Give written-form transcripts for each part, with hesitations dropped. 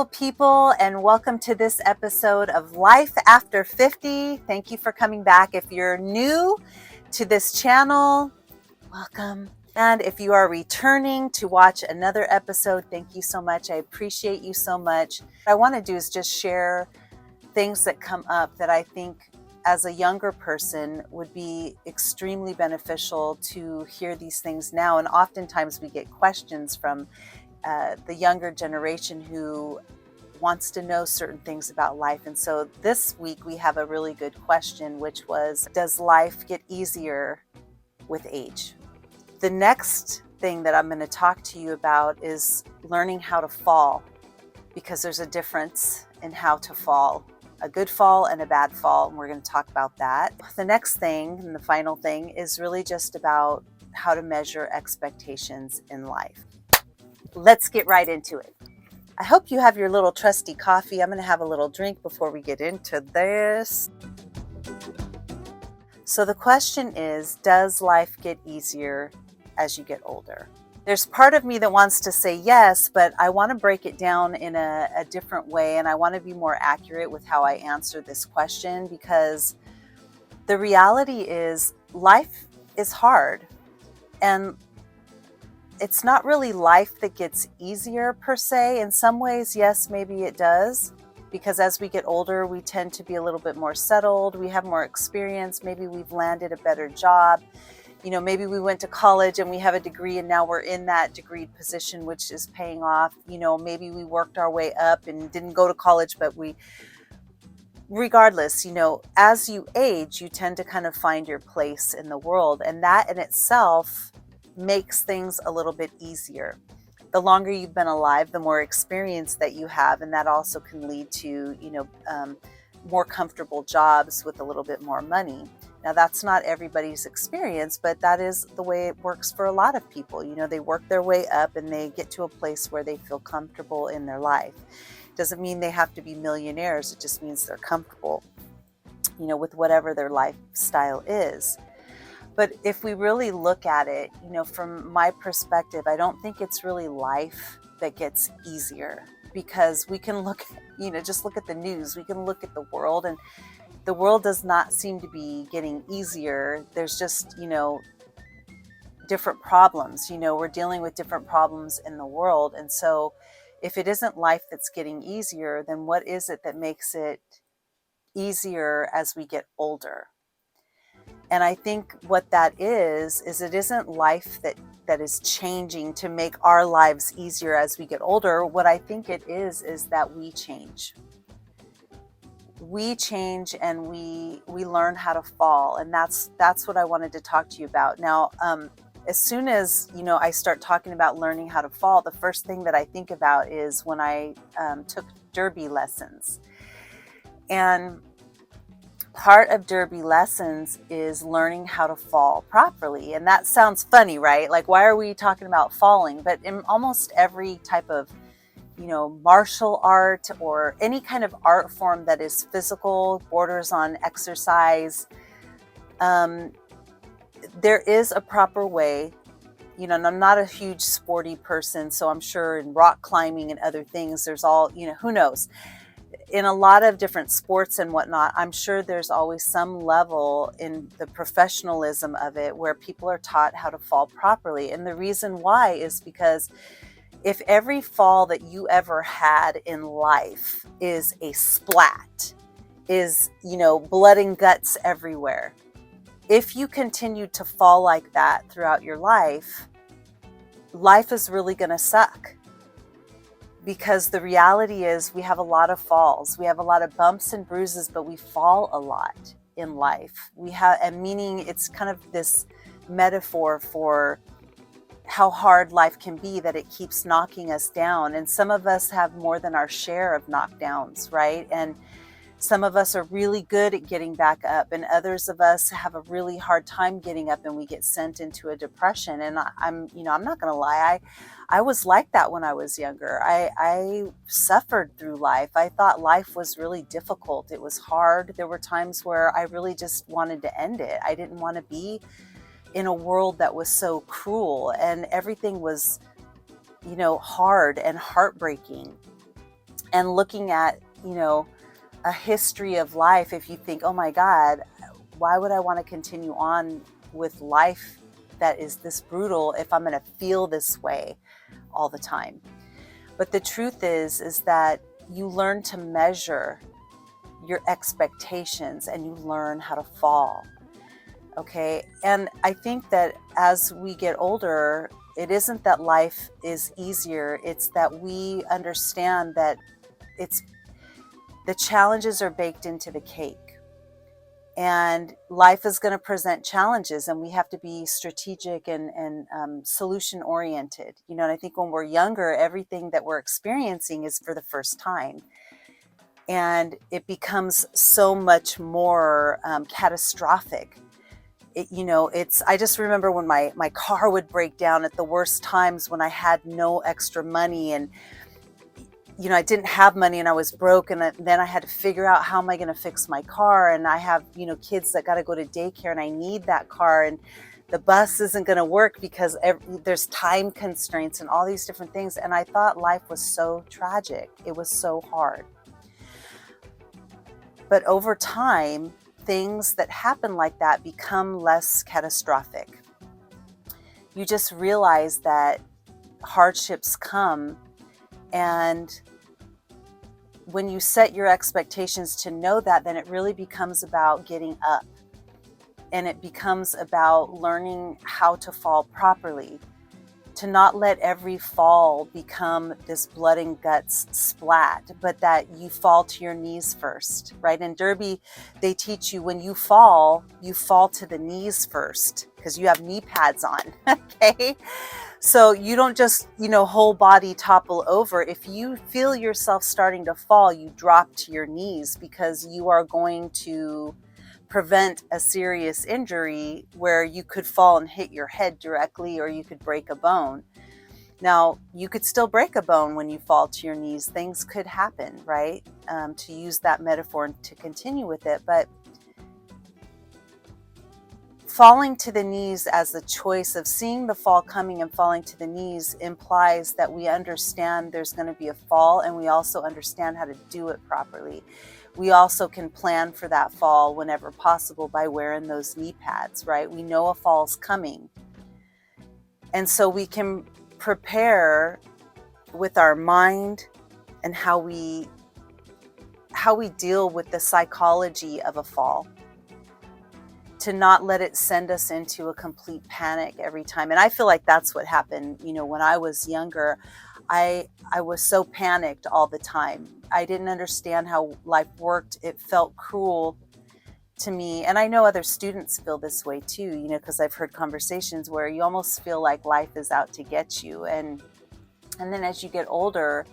beautiful people, and welcome to this episode of Life After 50. Thank you for coming back. If you're new to this channel, welcome. And if you are returning to watch another episode, thank you so much. I appreciate you so much. What I want to do is just share things that come up that I think as a younger person would be extremely beneficial to hear these things now. And oftentimes we get questions from the younger generation who wants to know certain things about life. And so this week we have a really good question, which was, does life get easier with age? The next thing that I'm going to talk to you about is learning how to fall, because there's a difference in how to fall, a good fall and a bad fall. And we're going to talk about that. The next thing and the final thing is really just about how to measure expectations in life. Let's get right into it. I hope you have your little trusty coffee. I'm going to have a little drink before we get into this. So the question is, does life get easier as you get older? There's part of me that wants to say yes, but I want to break it down in a different way, and I want to be more accurate with how I answer this question, because the reality is life is hard, and it's not really life that gets easier per se. In some ways, yes, maybe it does, because as we get older, we tend to be a little bit more settled. We have more experience. Maybe we've landed a better job. Maybe we went to college and we have a degree and now we're in that degreed position, which is paying off. Maybe we worked our way up and didn't go to college, but regardless, as you age, you tend to kind of find your place in the world. And that in itself makes things a little bit easier. The longer you've been alive, the more experience that you have, and that also can lead to more comfortable jobs with a little bit more money. Now, that's not everybody's experience, but that is the way it works for a lot of people. They work their way up and they get to a place where they feel comfortable in their life. Doesn't mean they have to be millionaires. It just means they're comfortable, with whatever their lifestyle is. But if we really look at it, from my perspective, I don't think it's really life that gets easier, because we can look, just look at the news. We can look at the world, and the world does not seem to be getting easier. There's just, different problems. We're dealing with different problems in the world. And so if it isn't life that's getting easier, then what is it that makes it easier as we get older? And I think what that is it isn't life that is changing to make our lives easier as we get older. What I think it is that we change. We change and we learn how to fall. And that's what I wanted to talk to you about. Now, as soon as, I start talking about learning how to fall, the first thing that I think about is when I took derby lessons. And part of derby lessons is learning how to fall properly. And that sounds funny, right? Like, why are we talking about falling? But in almost every type of, martial art or any kind of art form that is physical, borders on exercise, there is a proper way. And I'm not a huge sporty person, so I'm sure in rock climbing and other things, there's all, who knows? In a lot of different sports and whatnot, I'm sure there's always some level in the professionalism of it where people are taught how to fall properly. And the reason why is because if every fall that you ever had in life is a splat, is, blood and guts everywhere, if you continue to fall like that throughout your life, life is really going to suck. Because the reality is we have a lot of falls. We have a lot of bumps and bruises, but we fall a lot in life. And meaning it's kind of this metaphor for how hard life can be, that it keeps knocking us down. And some of us have more than our share of knockdowns, right? And some of us are really good at getting back up, and others of us have a really hard time getting up, and we get sent into a depression. And I'm not going to lie. I was like that when I was younger. I suffered through life. I thought life was really difficult. It was hard. There were times where I really just wanted to end it. I didn't want to be in a world that was so cruel, and everything was, hard and heartbreaking. and looking at, a history of life, if you think, oh my God, why would I want to continue on with life that is this brutal if I'm going to feel this way all the time? But the truth is that you learn to measure your expectations and you learn how to fall. Okay. And I think that as we get older, it isn't that life is easier. It's that we understand that the challenges are baked into the cake. And life is going to present challenges, and we have to be strategic and solution oriented. And I think when we're younger, everything that we're experiencing is for the first time. And it becomes so much more catastrophic. I just remember when my car would break down at the worst times when I had no extra money, and I didn't have money and I was broke, and then I had to figure out how am I going to fix my car, and I have kids that got to go to daycare and I need that car, and the bus isn't going to work because there's time constraints and all these different things. And I thought life was so tragic. It was so hard. But over time, things that happen like that become less catastrophic. You just realize that hardships come, and when you set your expectations to know that, then it really becomes about getting up, and it becomes about learning how to fall properly, to not let every fall become this blood and guts splat, but that you fall to your knees first, right? In Derby, they teach you when you fall to the knees first because you have knee pads on, okay? So you don't just, whole body topple over. If you feel yourself starting to fall, you drop to your knees because you are going to prevent a serious injury where you could fall and hit your head directly, or you could break a bone. Now, you could still break a bone when you fall to your knees. Things could happen, right? To use that metaphor and to continue with it. But falling to the knees as the choice of seeing the fall coming and falling to the knees implies that we understand there's going to be a fall, and we also understand how to do it properly. We also can plan for that fall whenever possible by wearing those knee pads, right? We know a fall's coming. And so we can prepare with our mind and how we deal with the psychology of a fall, to not let it send us into a complete panic every time. And I feel like that's what happened, when I was younger. I was so panicked all the time. I didn't understand how life worked. It felt cruel to me. And I know other students feel this way too, because I've heard conversations where you almost feel like life is out to get you. And then as you get older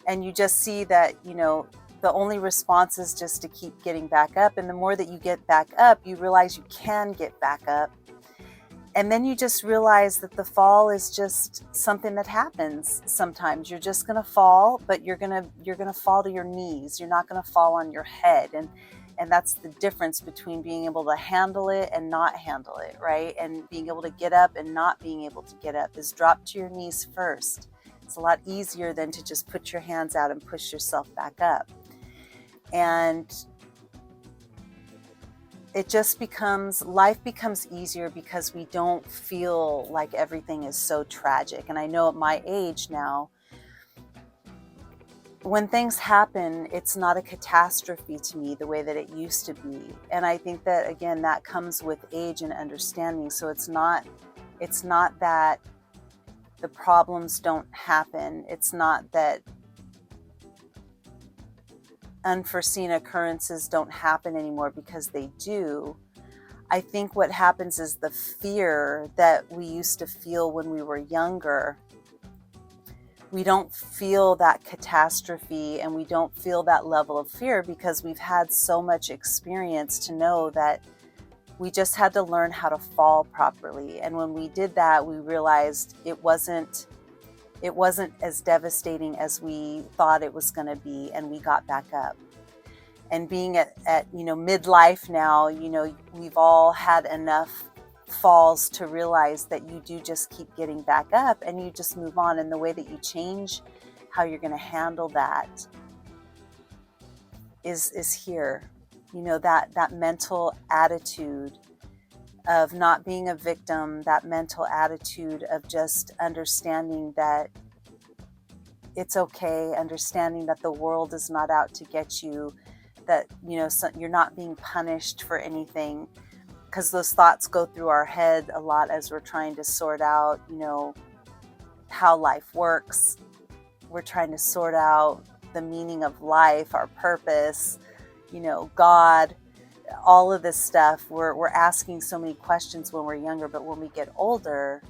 and you just see that, the only response is just to keep getting back up. And the more that you get back up, you realize you can get back up. And then you just realize that the fall is just something that happens. Sometimes you're just going to fall, but you're going to fall to your knees. You're not going to fall on your head. And that's the difference between being able to handle it and not handle it, right? And being able to get up and not being able to get up is drop to your knees first. It's a lot easier than to just put your hands out and push yourself back up. And life becomes easier because we don't feel like everything is so tragic. And I know at my age now, when things happen, it's not a catastrophe to me the way that it used to be. And I think that, again, that comes with age and understanding. So it's not that the problems don't happen. It's not that unforeseen occurrences don't happen anymore, because they do. I think what happens is the fear that we used to feel when we were younger, we don't feel that catastrophe and we don't feel that level of fear because we've had so much experience to know that we just had to learn how to fall properly. And when we did that, we realized it wasn't as devastating as we thought it was going to be, and we got back up. And being at midlife now, we've all had enough falls to realize that you do just keep getting back up and you just move on. And the way that you change how you're going to handle that is here. You know, that mental attitude of not being a victim, that mental attitude of just understanding that it's okay, understanding that the world is not out to get you, that, you know, so you're not being punished for anything, because those thoughts go through our head a lot as we're trying to sort out, you know, how life works. We're trying to sort out the meaning of life, our purpose, you know, God, all of this stuff. We're asking so many questions when we're younger, but when we get older,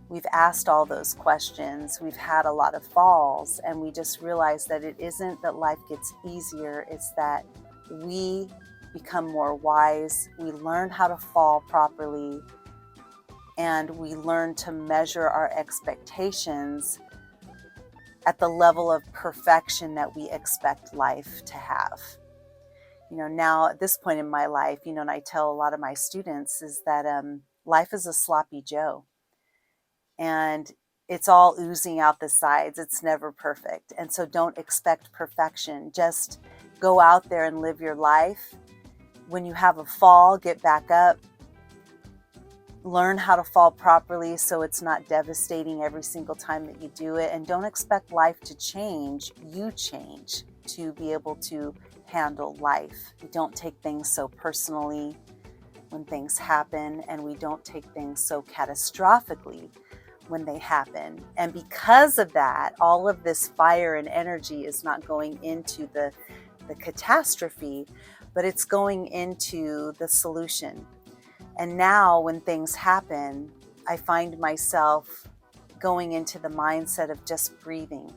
we've asked all those questions. We've had a lot of falls, and we just realize that it isn't that life gets easier. It's that we become more wise. We learn how to fall properly, and we learn to measure our expectations at the level of perfection that we expect life to have. You know, now at this point in my life, you know, and I tell a lot of my students is that life is a sloppy Joe, and it's all oozing out the sides. It's never perfect. And so don't expect perfection. Just go out there and live your life. When you have a fall, get back up. Learn how to fall properly so it's not devastating every single time that you do it. And don't expect life to change. You change to be able to handle life. We don't take things so personally when things happen, and we don't take things so catastrophically when they happen. And because of that, all of this fire and energy is not going into the catastrophe, but it's going into the solution. And now when things happen, I find myself going into the mindset of just breathing.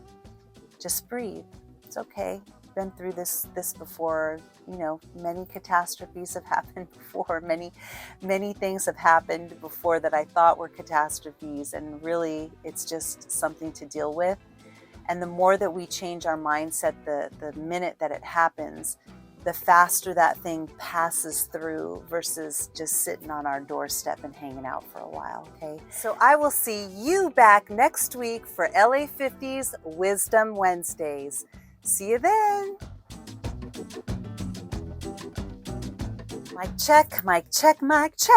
Just breathe. It's okay. Been through this before. You know, many catastrophes have happened before. Many things have happened before that I thought were catastrophes, and really it's just something to deal with. And the more that we change our mindset the minute that it happens, the faster that thing passes through versus just sitting on our doorstep and hanging out for a while, okay? So I will see you back next week for LA50's Wisdom Wednesdays. See you then. Mic check, mic check, mic check.